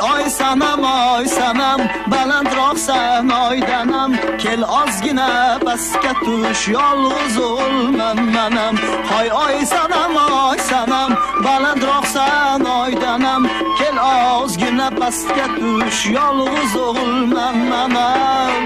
oy sanam balandroqsan oydanam kel ozgina pastga tush yolg'iz o'lmam manam hoy oy sanam balandroqsan oydanam kel ozgina pastga tush yolg'iz o'lmam manam